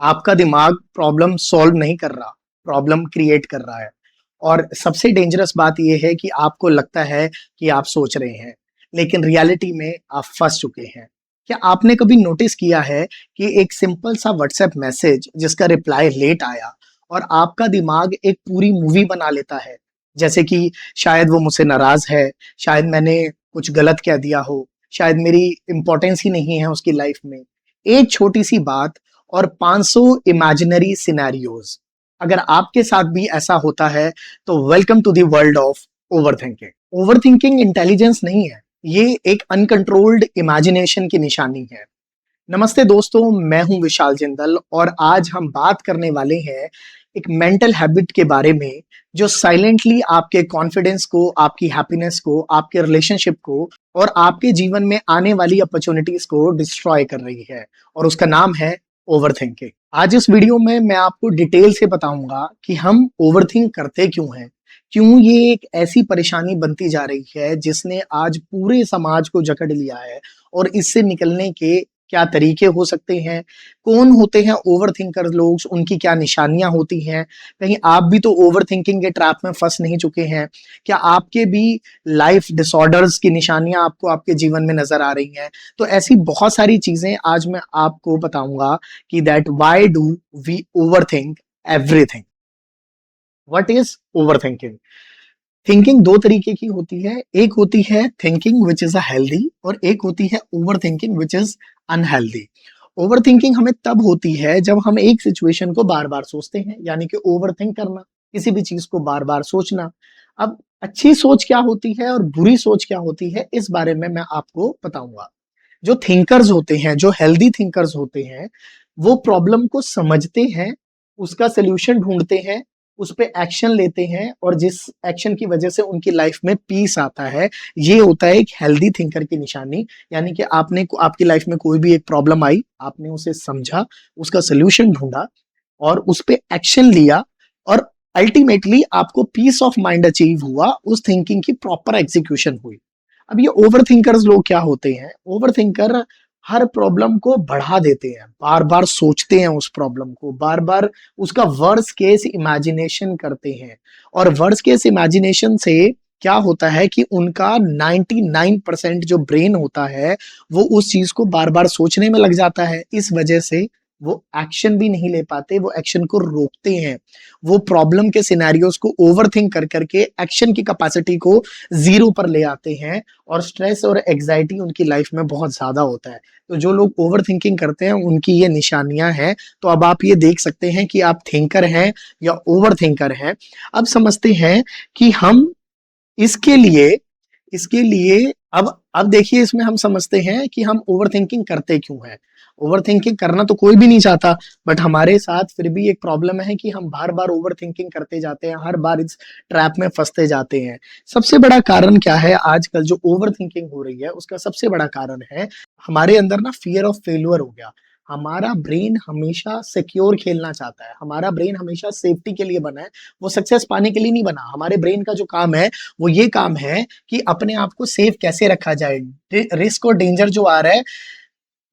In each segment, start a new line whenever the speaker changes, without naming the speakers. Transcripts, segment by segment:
आपका दिमाग problem solve नहीं कर रहा, प्रॉब्लम क्रिएट कर रहा है। और सबसे डेंजरस बात ये है कि आपको लगता है कि आप सोच रहे हैं, लेकिन रियलिटी में आप फंस चुके हैं। क्या आपने कभी नोटिस किया है कि एक सिंपल सा व्हाट्सएप मैसेज जिसका रिप्लाई लेट आया और आपका दिमाग एक पूरी मूवी बना लेता है? जैसे कि शायद वो मुझसे नाराज है, शायद मैंने कुछ गलत कह दिया हो, शायद मेरी इंपॉर्टेंस ही नहीं है उसकी लाइफ में। एक छोटी सी बात और 500 इमेजिनरी सिनेरियोज। अगर आपके साथ भी ऐसा होता है तो welcome to the world of overthinking. Overthinking intelligence नहीं है, ये एक अनकंट्रोल्ड इमेजिनेशन की निशानी है। नमस्ते दोस्तों, मैं हूं विशाल जिंदल और आज हम बात करने वाले हैं एक मेंटल हैबिट के बारे में जो साइलेंटली आपके कॉन्फिडेंस को, आपकी हैप्पीनेस को, आपके रिलेशनशिप को और आपके जीवन में आने वाली अपॉर्चुनिटीज को डिस्ट्रॉय कर रही है, और उसका नाम है ओवरथिंकिंग। आज इस वीडियो में मैं आपको डिटेल से बताऊंगा कि हम ओवरथिंक करते क्यों हैं, क्यों ये एक ऐसी परेशानी बनती जा रही है जिसने आज पूरे समाज को जकड़ लिया है, और इससे निकलने के क्या तरीके हो सकते हैं, कौन होते हैं ओवरथिंकर लोग, उनकी क्या निशानियां होती हैं, कहीं आप भी तो ओवरथिंकिंग के ट्रैप में फंस नहीं चुके हैं, क्या आपके भी लाइफ डिसऑर्डर्स की निशानियां आपको आपके जीवन में नजर आ रही हैं। तो ऐसी बहुत सारी चीजें आज मैं आपको बताऊंगा कि that why do we overthink everything. What is overthinking? Thinking दो तरीके की होती है, एक होती है thinking which is a healthy, और एक होती है over thinking which is unhealthy. Over thinking हमें तब होती है जब हम एक सिचुएशन को बार बार सोचते हैं, यानी कि ओवर थिंक करना, किसी भी चीज को बार बार सोचना। अब अच्छी सोच क्या होती है और बुरी सोच क्या होती है, इस बारे में मैं आपको बताऊंगा। जो थिंकर्स होते हैं, जो हेल्दी थिंकर्स होते हैं, वो प्रॉब्लम को समझते हैं, उसका सलूशन ढूंढते हैं, उस पे एक्शन लेते हैं, और जिस एक्शन की वजह से उनकी लाइफ में पीस आता है, ये होता है एक हेल्दी थिंकर की निशानी। यानी कि आपने आपकी लाइफ में कोई भी एक प्रॉब्लम आई, आपने उसे समझा, उसका सलूशन ढूंढा और उस पे एक्शन लिया, और अल्टीमेटली आपको पीस ऑफ माइंड अचीव हुआ, उस थिंकिंग की प्रॉपर एग्जीक्यूशन हुई। अब ये ओवर थिंकर्स लोग क्या होते हैं? ओवर थिंकर हर प्रॉब्लम को बढ़ा देते हैं, बार बार सोचते हैं उस प्रॉब्लम को, बार बार उसका वर्स्ट केस इमेजिनेशन करते हैं। और वर्स्ट केस इमेजिनेशन से क्या होता है कि उनका 99% जो ब्रेन होता है वो उस चीज को बार बार सोचने में लग जाता है। इस वजह से वो एक्शन भी नहीं ले पाते, वो एक्शन को रोकते हैं। वो प्रॉब्लम के सिनेरियोज को ओवरथिंक कर करके एक्शन की कैपेसिटी को जीरो पर ले आते हैं, और स्ट्रेस और एग्जाइटी उनकी लाइफ में बहुत ज्यादा होता है। तो जो लोग ओवर थिंकिंग करते हैं उनकी ये निशानियां हैं। तो अब आप ये देख सकते हैं कि आप थिंकर हैं या ओवर थिंकर हैं। अब समझते हैं कि हम इसके लिए इसके लिए अब देखिए, इसमें हम समझते हैं कि हम ओवरथिंकिंग करते क्यों हैं। ओवरथिंकिंग करना तो कोई भी नहीं चाहता, बट हमारे साथ फिर भी एक प्रॉब्लम है कि हम बार बार ओवरथिंकिंग करते जाते हैं, हर बार इस ट्रैप में फंसते जाते हैं। सबसे बड़ा कारण क्या है? आजकल जो ओवरथिंकिंग हो रही है उसका सबसे बड़ा कारण है हमारे अंदर ना फियर ऑफ फेल्यूर हो गया। हमारा ब्रेन हमेशा सिक्योर खेलना चाहता है, हमारा ब्रेन हमेशा सेफ्टी के लिए बना है, वो सक्सेस पाने के लिए नहीं बना। हमारे ब्रेन का जो काम है वो ये काम है कि अपने आप को सेफ कैसे रखा जाए, रिस्क और डेंजर जो आ रहा है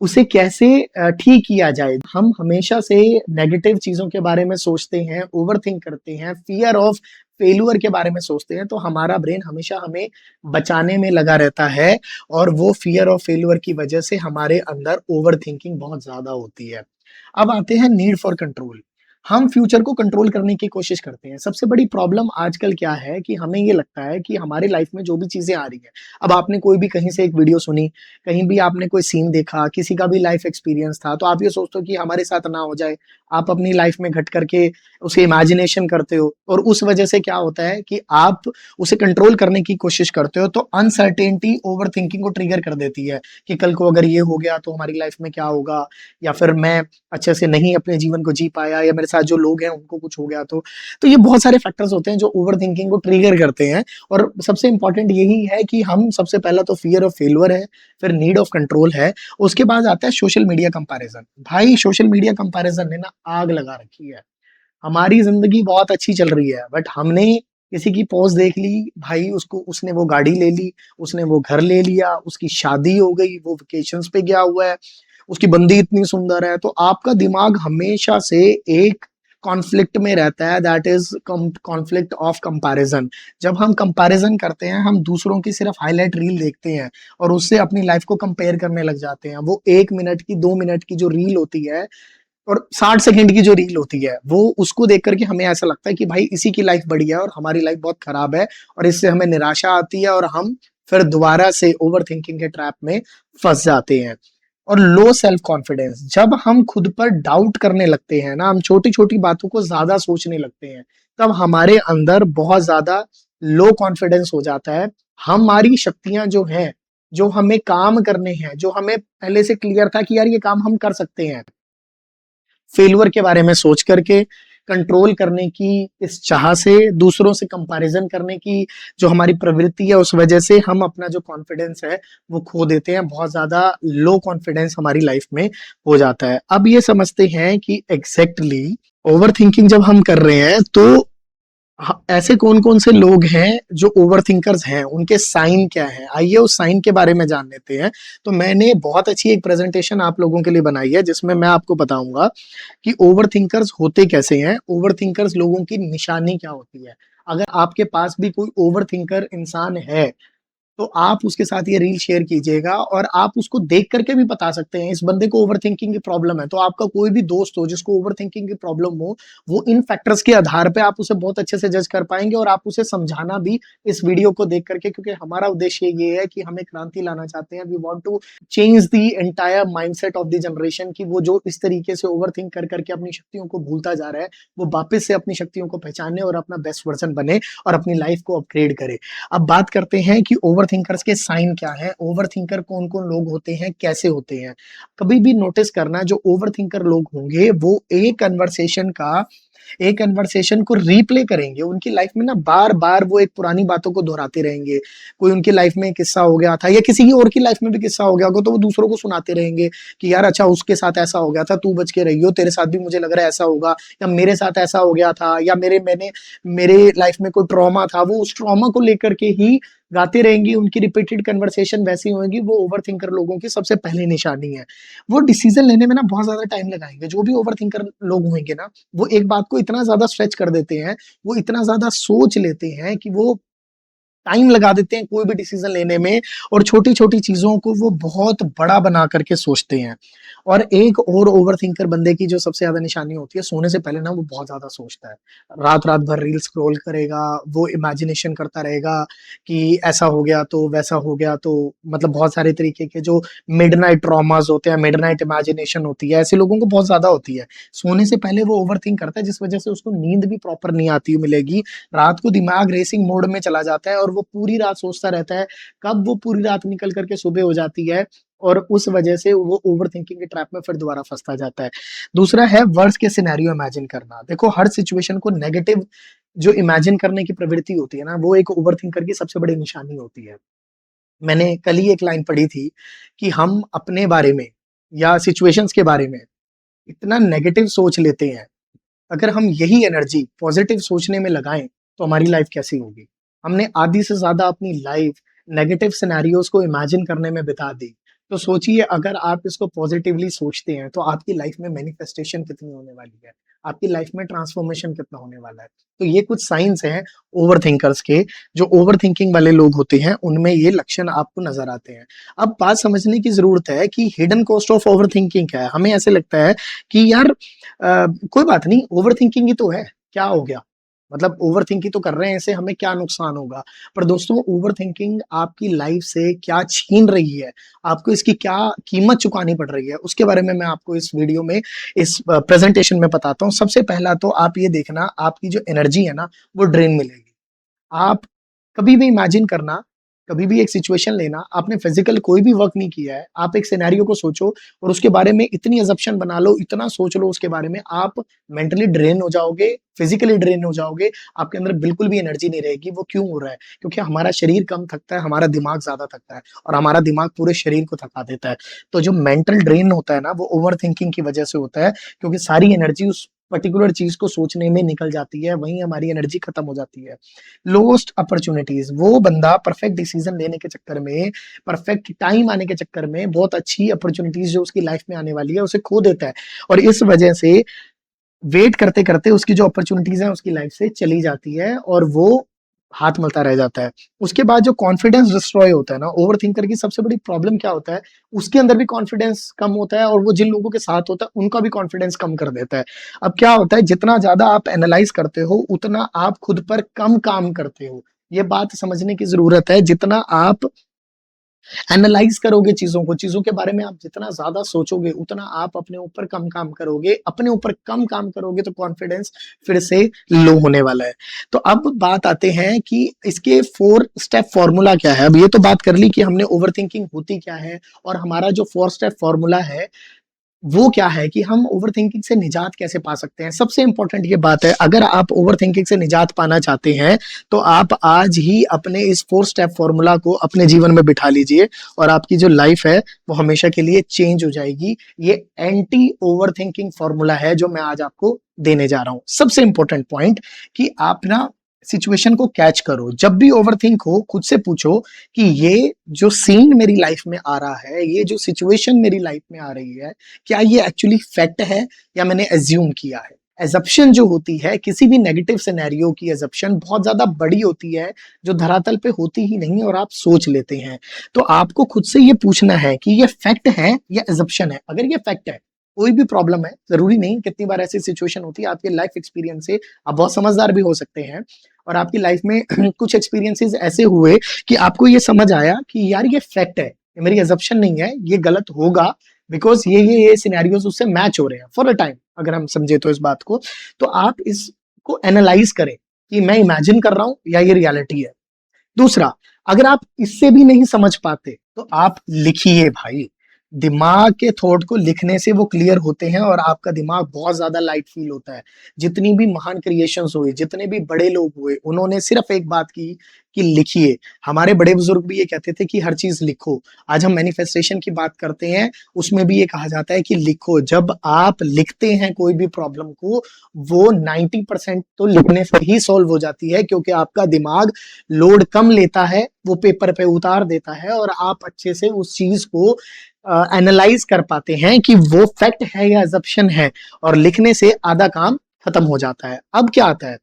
उसे कैसे ठीक किया जाए। हम हमेशा से नेगेटिव चीजों के बारे में सोचते हैं, ओवरथिंक करते हैं, फियर ऑफ फेल्यूर के बारे में सोचते हैं, तो हमारा ब्रेन हमेशा हमें बचाने में लगा रहता है, और वो फियर ऑफ फेल्यूर की वजह से हमारे अंदर ओवरथिंकिंग बहुत ज्यादा होती है। अब आते हैं नीड फॉर कंट्रोल। हम फ्यूचर को कंट्रोल करने की कोशिश करते हैं। सबसे बड़ी प्रॉब्लम आजकल क्या है कि हमें ये लगता है कि हमारी लाइफ में जो भी चीजें आ रही हैं, अब आपने कोई भी कहीं से एक वीडियो सुनी, कहीं भी आपने कोई सीन देखा, किसी का भी लाइफ एक्सपीरियंस था, तो आप ये सोचते हो कि हमारे साथ ना हो जाए। आप अपनी लाइफ में घट करके उसे इमेजिनेशन करते हो, और उस वजह से क्या होता है कि आप उसे कंट्रोल करने की कोशिश करते हो। तो अनसर्टेनिटी ओवर थिंकिंग को ट्रिगर कर देती है कि कल को अगर ये हो गया तो हमारी लाइफ में क्या होगा, या फिर मैं अच्छे से नहीं अपने जीवन को जी पाया, या मेरे साथ जो लोग हैं उनको कुछ हो गया तो ये बहुत सारे फैक्टर्स होते हैं जो ओवर थिंकिंग को ट्रिगर करते हैं। और सबसे इंपॉर्टेंट यही है कि हम सबसे पहला तो फियर ऑफ फेल्यूर है, फिर नीड ऑफ कंट्रोल है, उसके बाद आता है सोशल मीडिया कंपैरिजन। भाई सोशल मीडिया कंपैरिजन ने ना आग लगा रखी है। हमारी जिंदगी बहुत अच्छी चल रही है, बट हमने किसी की पोस्ट देख ली, भाई उसको, उसने वो गाड़ी ले ली, उसने वो घर ले लिया, उसकी शादी हो गई, वो वेकेशंस पे गया हुआ है, उसकी बंदी इतनी सुंदर है, तो आपका दिमाग हमेशा से एक कॉन्फ्लिक्ट में रहता है, that is conflict of comparison. जब हम कंपैरिजन करते हैं, हम दूसरों की सिर्फ हाईलाइट रील देखते हैं और उससे अपनी लाइफ को कंपेयर करने लग जाते हैं। वो 1 मिनट की 2 मिनट की जो रील होती है और 60 सेकंड की जो रील होती है, वो उसको देख करके हमें ऐसा लगता है कि भाई इसी की लाइफ बढ़िया है और हमारी लाइफ बहुत खराब है, और इससे हमें निराशा आती है और हम फिर दोबारा से ओवर थिंकिंग के ट्रैप में फंस जाते हैं। और लो सेल्फ कॉन्फिडेंस, जब हम खुद पर डाउट करने लगते हैं ना, हम छोटी छोटी बातों को ज्यादा सोचने लगते हैं, तब हमारे अंदर बहुत ज्यादा लो कॉन्फिडेंस हो जाता है। हमारी शक्तियां जो हैं, जो हमें काम करने हैं, जो हमें पहले से क्लियर था कि यार ये काम हम कर सकते हैं, फेल्यूर के बारे में सोच करके, कंट्रोल करने की इस चाह से, दूसरों से कंपैरिजन करने की जो हमारी प्रवृत्ति है, उस वजह से हम अपना जो कॉन्फिडेंस है वो खो देते हैं। बहुत ज्यादा लो कॉन्फिडेंस हमारी लाइफ में हो जाता है। अब ये समझते हैं कि एग्जैक्टली ओवर थिंकिंग जब हम कर रहे हैं तो ऐसे कौन कौन से लोग हैं जो ओवर थिंकर्स हैं, उनके साइन क्या हैं। आइए उस साइन के बारे में जान लेते हैं। तो मैंने बहुत अच्छी एक प्रेजेंटेशन आप लोगों के लिए बनाई है, जिसमें मैं आपको बताऊंगा कि ओवर थिंकर्स होते कैसे हैं, ओवर थिंकर्स लोगों की निशानी क्या होती है। अगर आपके पास भी कोई ओवर थिंकर इंसान है, तो आप उसके साथ ये रील शेयर कीजिएगा, और आप उसको देख करके भी बता सकते हैं इस बंदे को ओवर थिंकिंग की प्रॉब्लम है। तो आपका कोई भी दोस्त हो जिसको ओवर थिंकिंग की प्रॉब्लम हो, वो इन फैक्टर्स के आधार पे आप उसे बहुत अच्छे से जज कर पाएंगे, और आप उसे समझाना भी इस वीडियो को देख करके, क्योंकि हमारा उद्देश्य ये है कि हमें क्रांति लाना चाहते हैं। We want to change the entire mindset of the generation, की वो जो इस तरीके से ओवर थिंक कर करके अपनी शक्तियों को भूलता जा रहा है, वो वापस से अपनी शक्तियों को पहचाने और अपना बेस्ट वर्जन बने और अपनी लाइफ को अपग्रेड करे। अब बात करते हैं कि ओवर थिंकर्स के साइन क्या है, ओवर थिंकर कौन कौन लोग होते हैं, कैसे होते हैं। कभी भी नोटिस करना, जो ओवर थिंकर लोग होंगे वो एक कन्वर्सेशन को रीप्ले करेंगे। उनकी लाइफ में ना बार बार वो एक पुरानी बातों को दोहराते रहेंगे। कोई उनकी लाइफ में किस्सा हो गया था, या किसी की और की लाइफ में भी किस्सा हो गया होगा, तो वो दूसरों को सुनाते रहेंगे कि यार अच्छा उसके साथ ऐसा हो गया था, तू बच के रही हो, तेरे साथ भी मुझे लग रहा है ऐसा होगा, या मेरे साथ ऐसा हो गया था, या मेरे लाइफ में कोई ट्रॉमा था, वो उस ट्रॉमा को लेकर के ही गाते रहेंगी। उनकी रिपीटेड कन्वर्सेशन वैसी होगी। वो ओवर थिंकर लोगों की सबसे पहली निशानी है। वो डिसीजन लेने में ना बहुत ज्यादा टाइम लगाएंगे। जो भी ओवर थिंकर लोग होंगे ना, वो एक बात को इतना ज्यादा स्ट्रेच कर देते हैं, वो इतना ज्यादा सोच लेते हैं कि वो टाइम लगा देते हैं कोई भी डिसीजन लेने में, और छोटी छोटी चीजों को वो बहुत बड़ा बना करके सोचते हैं। और एक और ओवर थिंकर बंदे की जो सबसे ज्यादा निशानी होती है, सोने से पहले ना वो बहुत ज्यादा सोचता है। रात रात भर रील स्क्रॉल करेगा, वो इमेजिनेशन करता रहेगा कि ऐसा हो गया तो वैसा हो गया तो, मतलब बहुत सारे तरीके के जो मिडनाइट ट्रॉमास होते हैं, मिडनाइट इमेजिनेशन होती है, ऐसे लोगों को बहुत ज्यादा होती है। सोने से पहले वो ओवर थिंक करता है, जिस वजह से उसको नींद भी प्रॉपर नहीं आती मिलेगी। रात को दिमाग रेसिंग मोड में चला जाता है और वो पूरी रात सोचता रहता है। कब वो पूरी रात निकल करके सुबह हो जाती है, और उस वजह से वो ओवर थिंकिंग के ट्रैप में फिर दोबारा फंसता जाता है। दूसरा है वर्स्ट के सिनेरियो इमेजिन करना। देखो, हर सिचुएशन को नेगेटिव जो इमेजिन करने की प्रवृत्ति होती है ना, वो एक ओवर थिंकर की सबसे बड़ी निशानी होती है। मैंने कल ही एक लाइन पढ़ी थी कि हम अपने बारे में या सिचुएशंस के बारे में इतना नेगेटिव सोच लेते हैं। अगर हम यही एनर्जी पॉजिटिव सोचने में लगाएं, तो हमारी लाइफ कैसी होगी। हमने आधी से ज्यादा अपनी लाइफ नेगेटिव सिनेरियोज को इमेजिन करने में बिता दी। तो सोचिए, अगर आप इसको पॉजिटिवली सोचते हैं, तो आपकी लाइफ में मैनिफेस्टेशन कितनी होने वाली है, आपकी लाइफ में ट्रांसफॉर्मेशन कितना होने वाला है। तो ये कुछ साइंस हैं ओवर थिंकर्स के। जो ओवर थिंकिंग वाले लोग होते हैं, उनमें ये लक्षण आपको नजर आते हैं। अब बात समझने की जरूरत है कि hidden cost of over thinking क्या है। हमें ऐसे लगता है कि यार कोई बात नहीं, ओवर थिंकिंग ही तो है, क्या हो गया, मतलब ओवर थिंकिंग तो कर रहे हैं, इससे हमें क्या नुकसान होगा। पर दोस्तों, ओवर थिंकिंग आपकी लाइफ से क्या छीन रही है, आपको इसकी क्या कीमत चुकानी पड़ रही है, उसके बारे में मैं आपको इस वीडियो में, इस प्रेजेंटेशन में बताता हूँ। सबसे पहला तो आप ये देखना, आपकी जो एनर्जी है ना, वो ड्रेन मिलेगी। आप कभी भी इमेजिन करना, कभी भी एक सिचुएशन लेना, आपने फिजिकल कोई भी वर्क नहीं किया है, आप एक सिनेरियो को सोचो और उसके बारे में इतनी अजम्पशन बना लो, इतना सोच लो उसके बारे में, आप मेंटली ड्रेन हो जाओगे, फिजिकली ड्रेन हो जाओगे। आपके अंदर बिल्कुल भी एनर्जी नहीं रहेगी। वो क्यों हो रहा है? क्योंकि हमारा शरीर कम थकता है, हमारा दिमाग ज्यादा थकता है, और हमारा दिमाग पूरे शरीर को थका देता है। तो जो मेंटल ड्रेन होता है ना, वो ओवर थिंकिंग की वजह से होता है, क्योंकि सारी एनर्जी उस पर्टिकुलर चीज को सोचने में निकल जाती है, वहीं हमारी एनर्जी खत्म हो जाती है। लोस्ट अपॉर्चुनिटीज, वो बंदा परफेक्ट डिसीजन लेने के चक्कर में, परफेक्ट टाइम आने के चक्कर में बहुत अच्छी अपॉर्चुनिटीज जो उसकी लाइफ में आने वाली है उसे खो देता है, और इस वजह से वेट करते करते उसकी जो अपॉर्चुनिटीज है उसकी लाइफ से चली जाती है और वो हाथ मलता रह जाता है। उसके बाद जो कॉन्फिडेंस डिस्ट्रॉय होता है ना, ओवर थिंकर की सबसे बड़ी प्रॉब्लम क्या होता है, उसके अंदर भी कॉन्फिडेंस कम होता है और वो जिन लोगों के साथ होता है उनका भी कॉन्फिडेंस कम कर देता है। अब क्या होता है, जितना ज्यादा आप एनालाइज करते हो उतना आप खुद पर कम काम करते हो। ये बात समझने की जरूरत है, जितना आप एनालाइज करोगे चीजों को, चीजों के बारे में आप जितना ज्यादा सोचोगे उतना आप अपने ऊपर कम काम करोगे, अपने ऊपर कम काम करोगे तो कॉन्फिडेंस फिर से लो होने वाला है। तो अब बात आते हैं कि इसके 4 स्टेप फॉर्मूला क्या है। अब ये तो बात कर ली कि हमने ओवर थिंकिंग होती क्या है, और हमारा जो 4 स्टेप फॉर्मूला है वो क्या है कि हम ओवरथिंकिंग से निजात कैसे पा सकते हैं। सबसे इंपॉर्टेंट ये बात है, अगर आप ओवरथिंकिंग से निजात पाना चाहते हैं तो आप आज ही अपने इस 4 स्टेप फॉर्मूला को अपने जीवन में बिठा लीजिए, और आपकी जो लाइफ है वो हमेशा के लिए चेंज हो जाएगी। ये एंटी ओवरथिंकिंग फॉर्मूला है जो मैं आज आपको देने जा रहा हूं। सबसे इंपॉर्टेंट पॉइंट कि आप ना सिचुएशन को कैच करो। जब भी ओवरथिंक हो, खुद से पूछो कि ये जो सीन मेरी लाइफ में आ रहा है, ये जो सिचुएशन मेरी लाइफ में आ रही है, क्या ये एक्चुअली फैक्ट है या मैंने एज्यूम किया है। एजप्शन जो होती है, किसी भी नेगेटिव सिनेरियो की एजप्शन बहुत ज्यादा बड़ी होती है, जो धरातल पे होती ही नहीं और आप सोच लेते हैं। तो आपको खुद से ये पूछना है कि ये फैक्ट है या एजप्शन है। अगर ये फैक्ट है, कोई भी प्रॉब्लम है, जरूरी नहीं, कितनी बार ऐसी सिचुएशन होती है आपके लाइफ एक्सपीरियंस से आप बहुत समझदार भी हो सकते हैं, और आपकी लाइफ में कुछ एक्सपीरियंसेस ऐसे हुए कि आपको ये समझ आया कि यार ये फैक्ट है, ये मेरी एजप्शन नहीं है, ये गलत होगा, बिकॉज ये सिनेरियोज उससे मैच हो रहे हैं फॉर अ टाइम। अगर हम समझे तो इस बात को, तो आप इसको एनालाइज करें कि मैं इमेजिन कर रहा हूं या ये रियलिटी है। दूसरा, अगर आप इससे भी नहीं समझ पाते तो आप लिखिए भाई। दिमाग के थॉट को लिखने से वो क्लियर होते हैं और आपका दिमाग बहुत ज्यादा लाइट फील होता है। जितनी भी महान क्रिएशंस हुए, जितने भी बड़े लोग हुए, उन्होंने सिर्फ एक बात की कि लिखिए। हमारे बड़े बुजुर्ग भी ये कहते थे कि हर चीज लिखो। आज हम मैनिफेस्टेशन की बात करते हैं, उसमें भी ये कहा जाता है कि लिखो। जब आप लिखते हैं कोई भी प्रॉब्लम को, वो 90% तो लिखने से ही सॉल्व हो जाती है, क्योंकि आपका दिमाग लोड कम लेता है, वो पेपर पे उतार देता है और आप अच्छे से उस चीज को एनालाइज कर पाते हैं कि वो फैक्ट है या अजप्शन है, और लिखने से आधा काम खत्म हो जाता है। अब क्या आता है,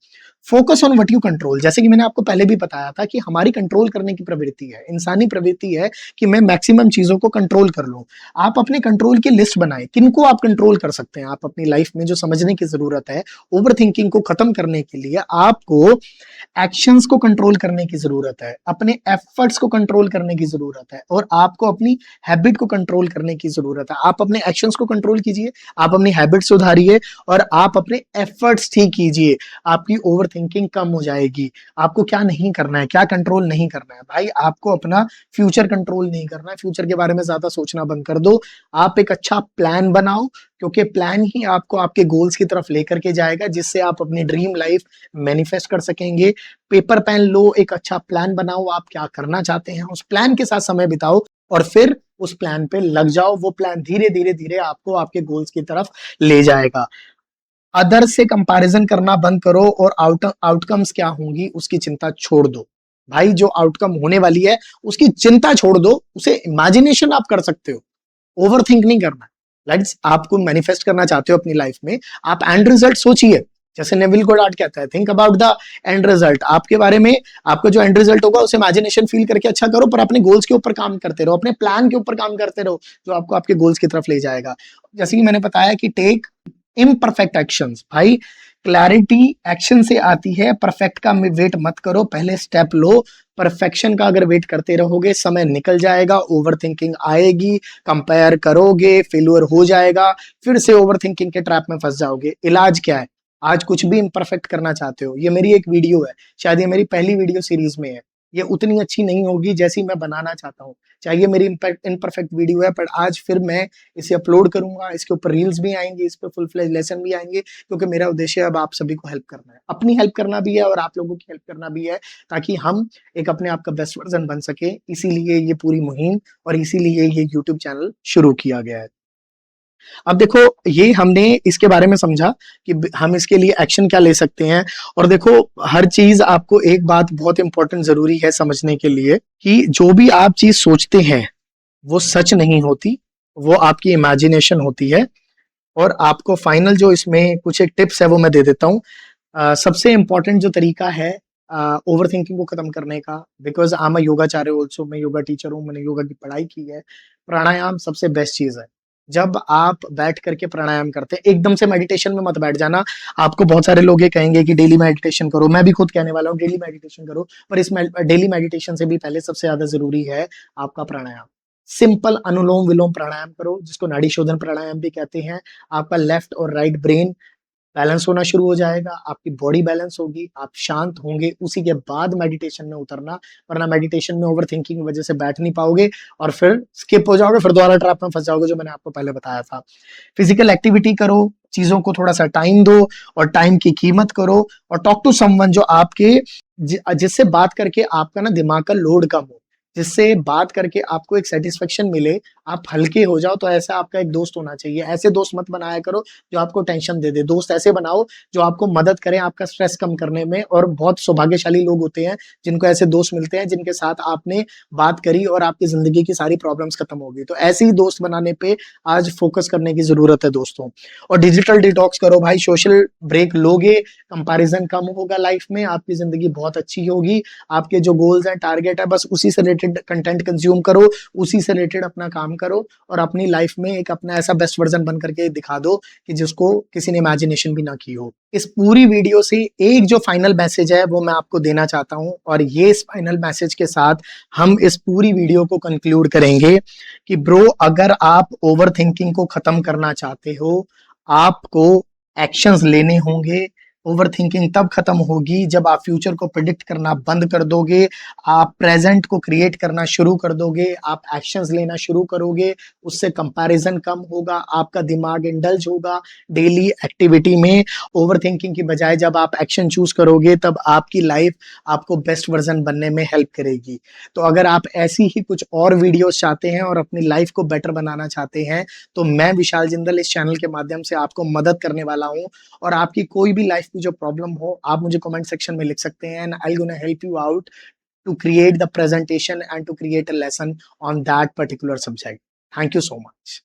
focus on what you control. जैसे कि मैंने आपको पहले भी बताया था कि हमारी कंट्रोल करने की प्रवृत्ति है, इंसानी प्रवृत्ति है कि मैं मैक्सिमम चीजों को कंट्रोल कर लूं। आप अपने कंट्रोल की लिस्ट बनाएं, किनको आप कंट्रोल कर सकते हैं। आप अपनी लाइफ में जो समझने की जरूरत है, ओवर थिंकिंग को खत्म करने के लिए आपको एक्शंस को कंट्रोल करने की जरूरत है, अपने एफर्ट्स को कंट्रोल करने की जरूरत है, और आपको अपनी हैबिट को कंट्रोल करने की जरूरत है। आप अपने एक्शंस को कंट्रोल कीजिए, आप अपनी हैबिट सुधारिए, और आप अपने एफर्ट्स ठीक कीजिए। आपकी ओवर थिंकिंग कम हो जाएगी। आपको क्या नहीं करना है, क्या कंट्रोल नहीं करना है भाई, आपको अपना फ्यूचर कंट्रोल नहीं करना है। फ्यूचर के बारे में ज्यादा सोचना बंद कर दो। आप एक अच्छा प्लान बनाओ, क्योंकि प्लान ही आपको आपके गोल्स की तरफ लेकर के जाएगा, जिससे आप अपनी ड्रीम लाइफ मैनिफेस्ट कर सकेंगे। पेपर पेन लो, एक अच्छा प्लान बनाओ, आप क्या करना चाहते हैं, उस प्लान के साथ समय बिताओ, और फिर उस प्लान पे लग जाओ। वो प्लान धीरे धीरे धीरे आपको आपके गोल्स की तरफ ले जाएगा। अदर से कंपैरिजन करना बंद करो, और आउटकम्स क्या होंगी उसकी चिंता छोड़ दो। भाई जो आउटकम होने वाली है उसकी चिंता छोड़ दो, उसे इमेजिनेशन आप कर सकते हो, ओवर थिंक नहीं करना। लाइक आपको मैनिफेस्ट करना चाहते हो अपनी लाइफ में, आप एंड रिजल्ट सोचिए। जैसे नेविल गोडार्ड कहता है, think about the end result. आपके बारे में, आपका जो एंड रिजल्ट होगा उसे इमेजिनेशन फील करके अच्छा करो, पर अपने गोल्स के ऊपर काम करते रहो, अपने प्लान के ऊपर काम करते रहो, जो आपको आपके गोल्स की तरफ ले जाएगा। जैसे कि मैंने बताया कि टेक इम्परफेक्ट एक्शंस। भाई क्लैरिटी एक्शन से आती है, परफेक्ट का वेट मत करो, पहले स्टेप लो। परफेक्शन का अगर वेट करते रहोगे, समय निकल जाएगा, ओवर थिंकिंग आएगी, कंपेयर करोगे, फेल्यूर हो जाएगा, फिर से ओवर थिंकिंग के ट्रैप में फंस जाओगे। इलाज क्या है, आज कुछ भी इम्परफेक्ट करना चाहते हो, ये मेरी एक वीडियो है, शायद ये मेरी पहली वीडियो सीरीज में है, ये उतनी अच्छी नहीं होगी जैसी मैं बनाना चाहता हूँ। चाहिए मेरी इम्परफेक्ट वीडियो है, पर आज फिर मैं इसे अपलोड करूंगा, इसके ऊपर रील्स भी आएंगे, इस पे फुल फ्लेज लेसन भी आएंगे, क्योंकि मेरा उद्देश्य अब आप सभी को हेल्प करना है, अपनी हेल्प करना भी है और आप लोगों की हेल्प करना भी है, ताकि हम एक अपने आप का बेस्ट वर्जन बन सके। इसीलिए ये पूरी मुहिम और इसीलिए ये यूट्यूब चैनल शुरू किया गया है। अब देखो, ये हमने इसके बारे में समझा कि हम इसके लिए एक्शन क्या ले सकते हैं। और देखो, हर चीज आपको एक बात बहुत इंपॉर्टेंट जरूरी है समझने के लिए कि जो भी आप चीज सोचते हैं वो सच नहीं होती, वो आपकी इमेजिनेशन होती है। और आपको फाइनल जो इसमें कुछ एक टिप्स है वो मैं दे देता हूँ। सबसे इम्पोर्टेंट जो तरीका है ओवर थिंकिंग को खत्म करने का, बिकॉज आई एम अ योगाचार्य ऑल्सो, मैं योगा टीचर हूँ, मैंने योगा की पढ़ाई की है। प्राणायाम सबसे बेस्ट चीज है। जब आप बैठ करके प्राणायाम करते हैं, एकदम से मेडिटेशन में मत बैठ जाना। आपको बहुत सारे लोग ये कहेंगे कि डेली मेडिटेशन करो, मैं भी खुद कहने वाला हूँ डेली मेडिटेशन करो, पर इस डेली मेडिटेशन से भी पहले सबसे ज्यादा जरूरी है आपका प्राणायाम। सिंपल अनुलोम विलोम प्राणायाम करो, जिसको नाड़ी शोधन प्राणायाम भी कहते हैं। आपका लेफ्ट और राइट ब्रेन बैलेंस होना शुरू हो जाएगा, आपकी बॉडी बैलेंस होगी, आप शांत होंगे, उसी के बाद मेडिटेशन में उतरना। वरना मेडिटेशन में ओवर थिंकिंग की वजह से बैठ नहीं पाओगे और फिर स्किप हो जाओगे, फिर दोबारा ट्रैप में फंस जाओगे, जो मैंने आपको पहले बताया था। फिजिकल एक्टिविटी करो, चीजों को थोड़ा सा टाइम दो और टाइम की कीमत करो। और टॉक टू समवन जो आपके जिससे बात करके आपका ना दिमाग का लोड कम हो, जिससे बात करके आपको एक सेटिस्फेक्शन मिले, आप हल्के हो जाओ। तो ऐसा आपका एक दोस्त होना चाहिए। ऐसे दोस्त मत बनाया करो जो आपको टेंशन दे दे। दोस्त ऐसे बनाओ जो आपको मदद करें आपका स्ट्रेस कम करने में। और बहुत सौभाग्यशाली लोग होते हैं जिनको ऐसे दोस्त मिलते हैं जिनके साथ आपने बात करी और आपकी जिंदगी की सारी प्रॉब्लम्स खत्म हो गई। तो ऐसे ही दोस्त बनाने पे आज फोकस करने की जरूरत है दोस्तों। और डिजिटल डिटॉक्स करो भाई, सोशल ब्रेक लोगे, कंपैरिजन कम होगा लाइफ में, आपकी जिंदगी बहुत अच्छी होगी। आपके जो गोल्स हैं, टारगेट है, बस उसी से रिलेटेड कंटेंट कंज्यूम करो, उसी से रिलेटेड अपना काम करो और अपनी लाइफ में एक अपना ऐसा बेस्ट वर्जन बन करके दिखा दो कि जिसको किसी ने इमेजिनेशन भी ना की हो। इस पूरी वीडियो से एक जो फाइनल मैसेज है वो मैं आपको देना चाहता हूं, और ये इस फाइनल मैसेज के साथ हम इस पूरी वीडियो को कंक्लूड करेंगे कि ब्रो, अगर आप ओवर थिंकिंग को खत्म करना चाहते हो, आपको एक्शंस लेने होंगे। ओवर थिंकिंग तब खत्म होगी जब आप फ्यूचर को प्रिडिक्ट करना बंद कर दोगे, आप प्रेजेंट को क्रिएट करना शुरू कर दोगे, आप एक्शंस लेना शुरू करोगे। उससे कंपैरिजन कम होगा, आपका दिमाग इंडल्ज होगा डेली एक्टिविटी में। ओवर थिंकिंग की बजाय जब आप एक्शन चूज करोगे तब आपकी लाइफ आपको बेस्ट वर्जन बनने में हेल्प करेगी। तो अगर आप ऐसी ही कुछ और वीडियोस चाहते हैं और अपनी लाइफ को बेटर बनाना चाहते हैं, तो मैं विशाल जिंदल इस चैनल के माध्यम से आपको मदद करने वाला हूं। और आपकी कोई भी लाइफ की जो प्रॉब्लम हो, आप मुझे कमेंट सेक्शन में लिख सकते हैं, and I gonna help you out to create the presentation and to create a lesson on that particular subject. Thank you so much.